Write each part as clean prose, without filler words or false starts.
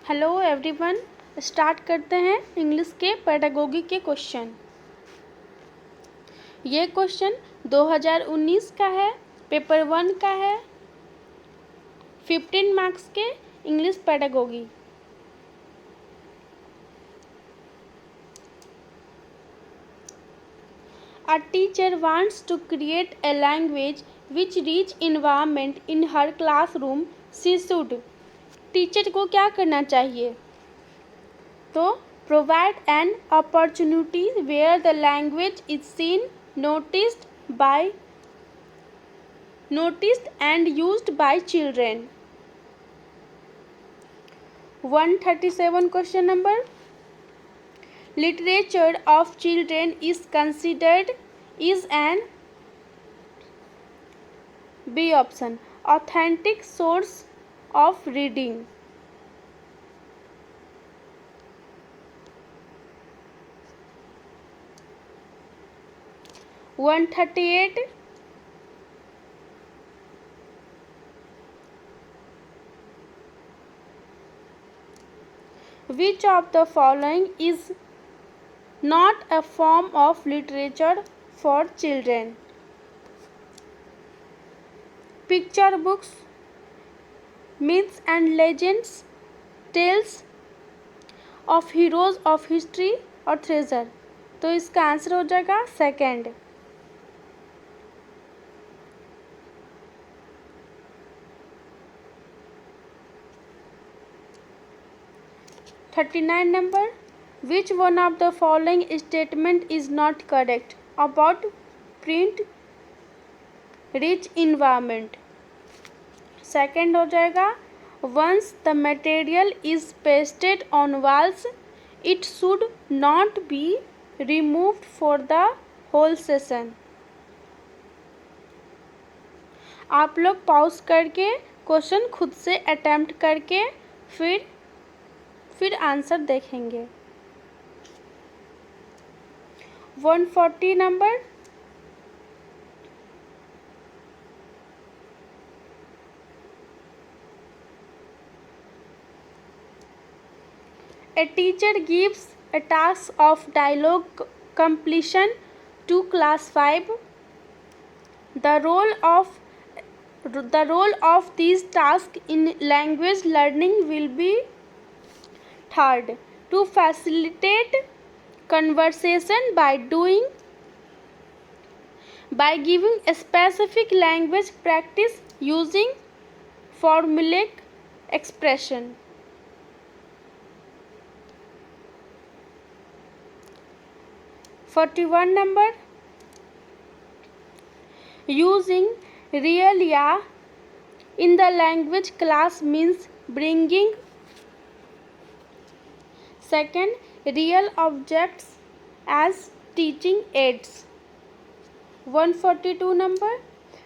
Hello everyone. Start करते हैं English के पेडागोगी के क्वेश्चन। ये क्वेश्चन 2019 का है, पेपर 1 का है, 15 मार्क्स के English pedagogy. A teacher wants to create a language which rich environment in her classroom. She should। Teacher को क्या करना चाहिए? तो provide an opportunity where the language is seen, noticed and used by children. 137 question number. Literature of children is considered is an B option authentic source of reading. 138. Which of the following is not a form of literature for children? Picture books, myths and legends, tales of heroes of history और treasure। तो इसका answer हो जाएगा second. Thirty nine number. Which one of the following statement is not correct about print rich environment? Second हो जाएगा once the material is pasted on walls it should not be removed for the whole session. आप लोग pause करके question खुद से attempt करके फिर answer देखेंगे। 140 number. A teacher gives a task of dialogue completion to class 5. The role of these tasks in language learning will be third, to facilitate conversation by giving a specific language practice using formulaic expression. 41 number. Using realia in the language class means bringing second real objects as teaching aids. 142 number.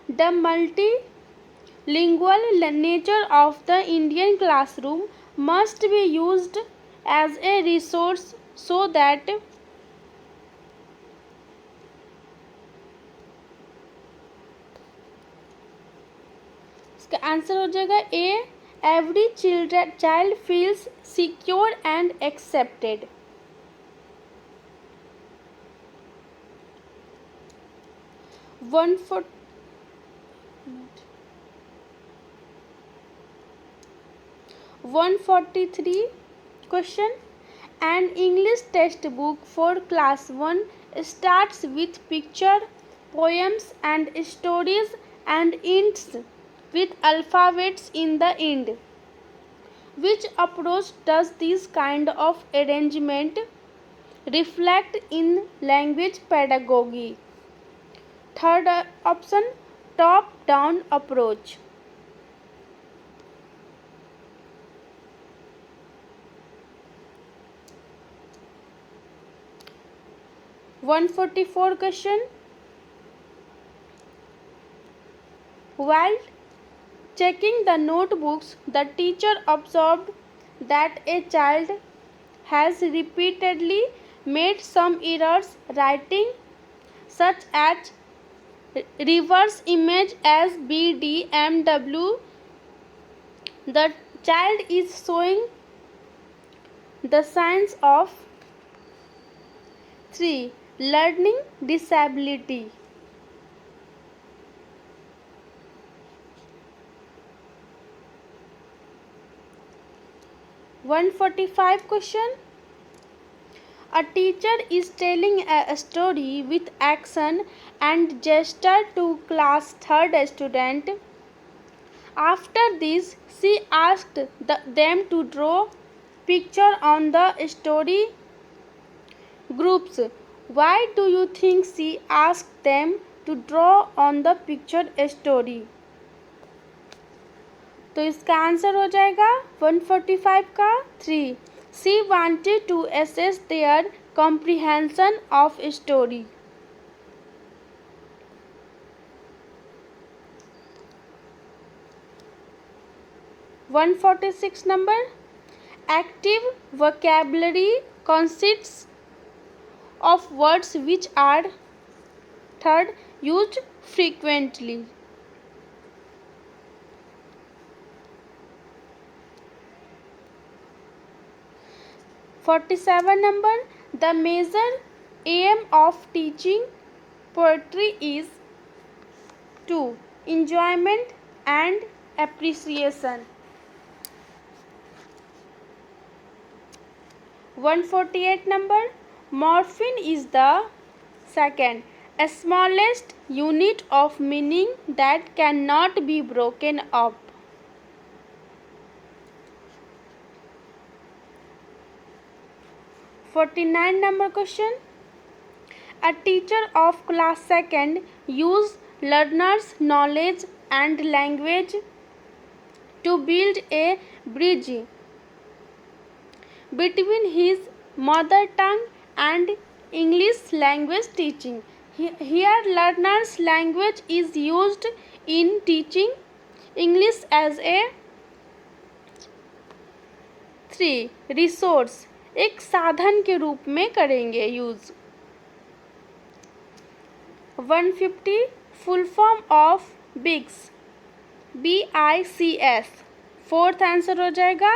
The multilingual nature of the Indian classroom must be used as a resource so that इसका answer हो जाएगा A every child feels secure and accepted. 143 question. An English textbook for class 1 starts with picture, poems and stories and ends with alphabets in the end. Which approach does this kind of arrangement reflect in language pedagogy? Third option, top down approach. 144 question. While checking the notebooks, the teacher observed that a child has repeatedly made some errors writing, such as reverse image as BDMW. The child is showing the science of 3. Learning disability. 145 question. A teacher is telling a story with action and gesture to class 3rd student. After this, she asked them to draw picture on the story groups. Why do you think she asked them to draw on the picture story? तो इसका answer हो जाएगा 145 का 3. She wanted to assess their comprehension of story. One 46 number. Active vocabulary consists of words which are third used frequently. 47 number. The major aim of teaching poetry is 2. Enjoyment and appreciation. 148 number. Morpheme is the second smallest unit of meaning that cannot be broken up. 49 number question. A teacher of class 2nd use learners' knowledge and language to build a bridge between his mother tongue and English language teaching. Here learners' language is used in teaching English as a 3. resource, एक साधन के रूप में करेंगे use. 150 full form of BICS. BICS. Fourth answer हो जाएगा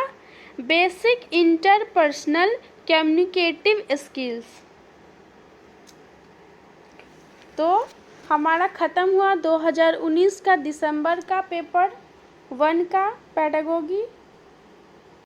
basic interpersonal communicative skills. तो हमारा ख़त्म हुआ 2019 का दिसंबर का पेपर 1 का पेडागोगी.